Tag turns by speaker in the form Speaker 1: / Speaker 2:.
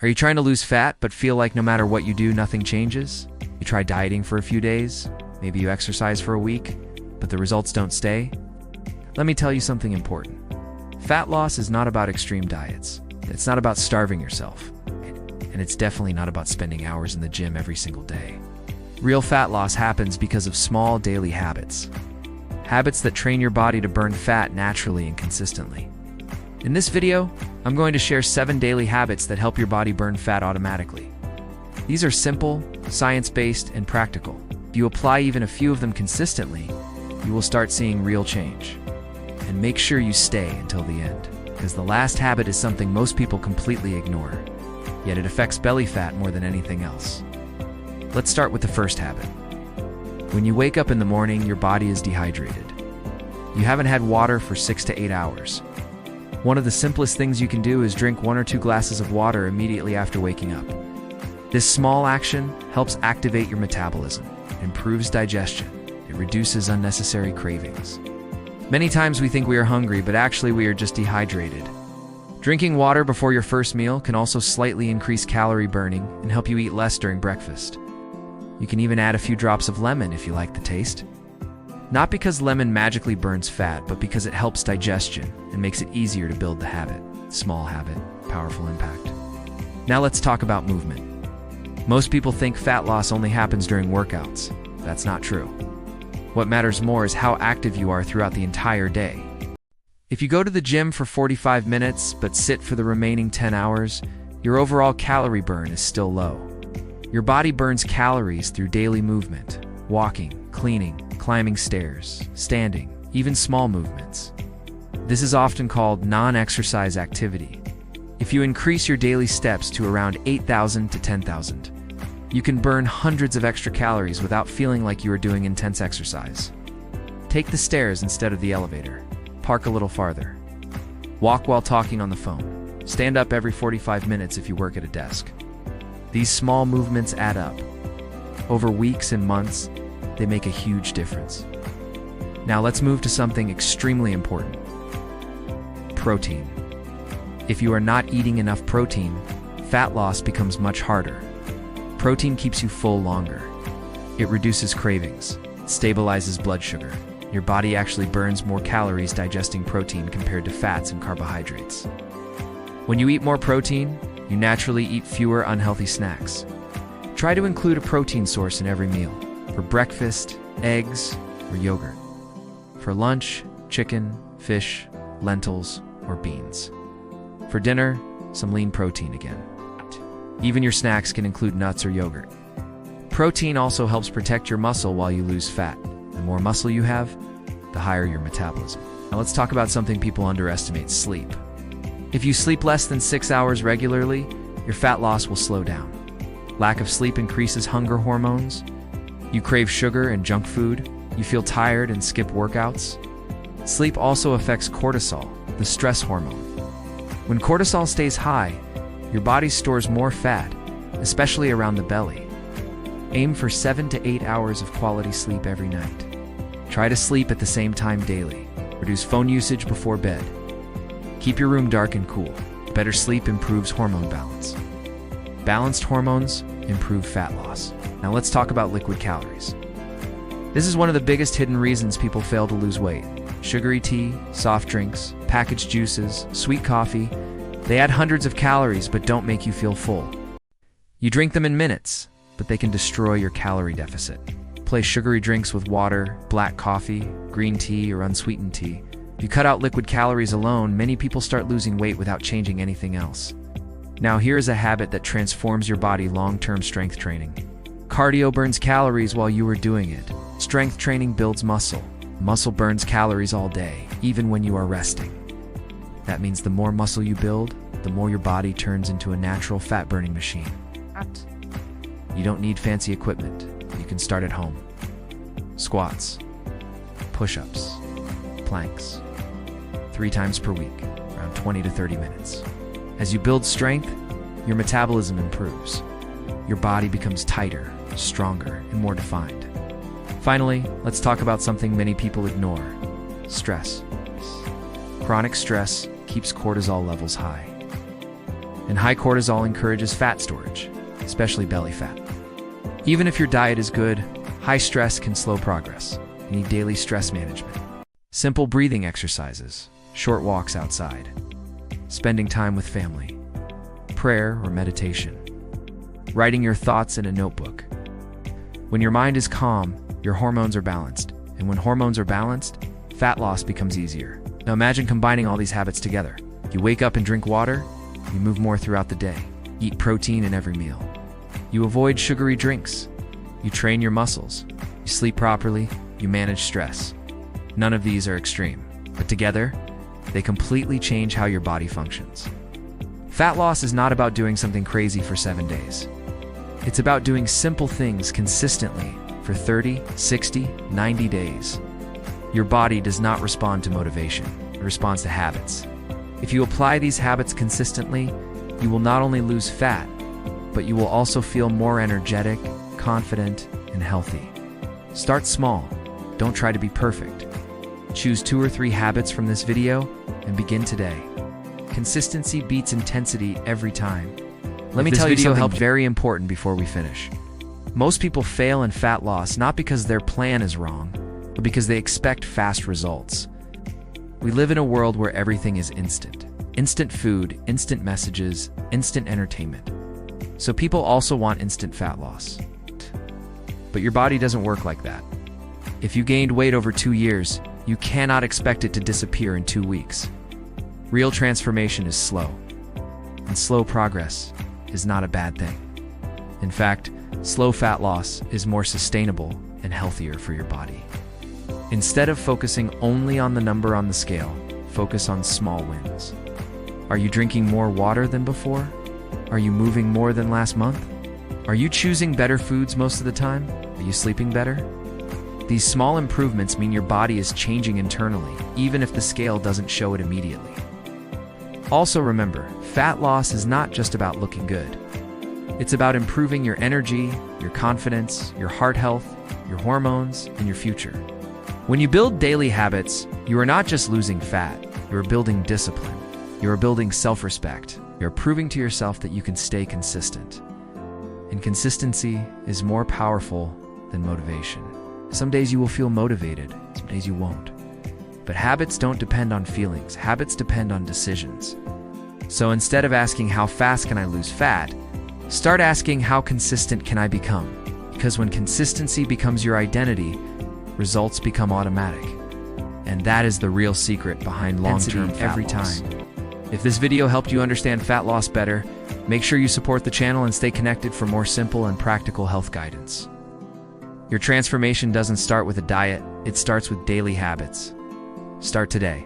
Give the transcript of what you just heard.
Speaker 1: Are you trying to lose fat but feel like no matter what you do, nothing changes? You try dieting for a few days, maybe you exercise for a week, but the results don't stay? Let me tell you something important. Fat loss is not about extreme diets. It's not about starving yourself. And it's definitely not about spending hours in the gym every single day. Real fat loss happens because of small daily habits. Habits that train your body to burn fat naturally and consistently. In this video, I'm going to share 7 daily habits that help your body burn fat automatically. These are simple, science-based, and practical. If you apply even a few of them consistently, you will start seeing real change. And make sure you stay until the end, because the last habit is something most people completely ignore, yet it affects belly fat more than anything else. Let's start with the first habit. When you wake up in the morning, your body is dehydrated. You haven't had water for 6 to 8 hours. One of the simplest things you can do is drink 1 or 2 glasses of water immediately after waking up. This small action helps activate your metabolism, improves digestion, it reduces unnecessary cravings. Many times we think we are hungry, but actually we are just dehydrated. Drinking water before your first meal can also slightly increase calorie burning and help you eat less during breakfast. You can even add a few drops of lemon if you like the taste. Not because lemon magically burns fat, but because it helps digestion and makes it easier to build the habit. Small habit, powerful impact. Now let's talk about movement. Most people think fat loss only happens during workouts. That's not true. What matters more is how active you are throughout the entire day. If you go to the gym for 45 minutes but sit for the remaining 10 hours, your overall calorie burn is still low. Your body burns calories through daily movement, walking, cleaning, climbing stairs, standing, even small movements. This is often called non-exercise activity. If you increase your daily steps to around 8,000 to 10,000, you can burn hundreds of extra calories without feeling like you are doing intense exercise. Take the stairs instead of the elevator. Park a little farther. Walk while talking on the phone. Stand up every 45 minutes if you work at a desk. These small movements add up. Over weeks and months, they make a huge difference. Now let's move to something extremely important. Protein. If you are not eating enough protein, fat loss becomes much harder. Protein keeps you full longer. It reduces cravings, stabilizes blood sugar. Your body actually burns more calories digesting protein compared to fats and carbohydrates. When you eat more protein, you naturally eat fewer unhealthy snacks. Try to include a protein source in every meal. For breakfast, eggs or yogurt. For lunch, chicken, fish, lentils, or beans. For dinner, some lean protein again. Even your snacks can include nuts or yogurt. Protein also helps protect your muscle while you lose fat. The more muscle you have, the higher your metabolism. Now let's talk about something people underestimate: sleep. If you sleep less than 6 hours regularly, your fat loss will slow down. Lack of sleep increases hunger hormones. You crave sugar and junk food. You feel tired and skip workouts. Sleep also affects cortisol, the stress hormone. When cortisol stays high, your body stores more fat, especially around the belly. Aim for 7 to 8 hours of quality sleep every night. Try to sleep at the same time daily. Reduce phone usage before bed. Keep your room dark and cool. Better sleep improves hormone balance. Balanced hormones improve fat loss. Now let's talk about liquid calories. This is one of the biggest hidden reasons people fail to lose weight. Sugary tea, soft drinks, packaged juices, sweet coffee, they add hundreds of calories but don't make you feel full. You drink them in minutes, but they can destroy your calorie deficit. Replace sugary drinks with water, black coffee, green tea, or unsweetened tea. If you cut out liquid calories alone, many people start losing weight without changing anything else. Now here is a habit that transforms your body: long-term strength training. Cardio burns calories while you are doing it. Strength training builds muscle. Muscle burns calories all day, even when you are resting. That means the more muscle you build, the more your body turns into a natural fat-burning machine. You don't need fancy equipment. You can start at home. Squats, push-ups, planks, 3 times per week, around 20 to 30 minutes. As you build strength, your metabolism improves. Your body becomes tighter, stronger, and more defined. Finally, let's talk about something many people ignore: stress. Chronic stress keeps cortisol levels high. And high cortisol encourages fat storage, especially belly fat. Even if your diet is good, high stress can slow progress. You need daily stress management. Simple breathing exercises, short walks outside, spending time with family, prayer or meditation, writing your thoughts in a notebook. When your mind is calm, your hormones are balanced. And when hormones are balanced, fat loss becomes easier. Now imagine combining all these habits together. You wake up and drink water, you move more throughout the day, eat protein in every meal. You avoid sugary drinks, you train your muscles, you sleep properly, you manage stress. None of these are extreme, but together, they completely change how your body functions. Fat loss is not about doing something crazy for 7 days. It's about doing simple things consistently for 30, 60, 90 days. Your body does not respond to motivation, it responds to habits. If you apply these habits consistently, you will not only lose fat, but you will also feel more energetic, confident, and healthy. Start small. Don't try to be perfect. Choose 2 or 3 habits from this video and begin today. Consistency beats intensity every time. Let me tell you something very important before we finish. Most people fail in fat loss not because their plan is wrong, but because they expect fast results. We live in a world where everything is instant. Instant food, instant messages, instant entertainment. So people also want instant fat loss. But your body doesn't work like that. If you gained weight over 2 years, you cannot expect it to disappear in 2 weeks. Real transformation is slow, and slow progress is not a bad thing. In fact, slow fat loss is more sustainable and healthier for your body. Instead of focusing only on the number on the scale, focus on small wins. Are you drinking more water than before? Are you moving more than last month? Are you choosing better foods most of the time? Are you sleeping better? These small improvements mean your body is changing internally, even if the scale doesn't show it immediately. Also remember, fat loss is not just about looking good. It's about improving your energy, your confidence, your heart health, your hormones, and your future. When you build daily habits, you are not just losing fat, you are building discipline. You are building self-respect. You are proving to yourself that you can stay consistent. And consistency is more powerful than motivation. Some days you will feel motivated, some days you won't. But habits don't depend on feelings, habits depend on decisions. So instead of asking how fast can I lose fat, start asking how consistent can I become? Because when consistency becomes your identity, results become automatic. And that is the real secret behind long-term fat loss. If this video helped you understand fat loss better, make sure you support the channel and stay connected for more simple and practical health guidance. Your transformation doesn't start with a diet, it starts with daily habits. Start today.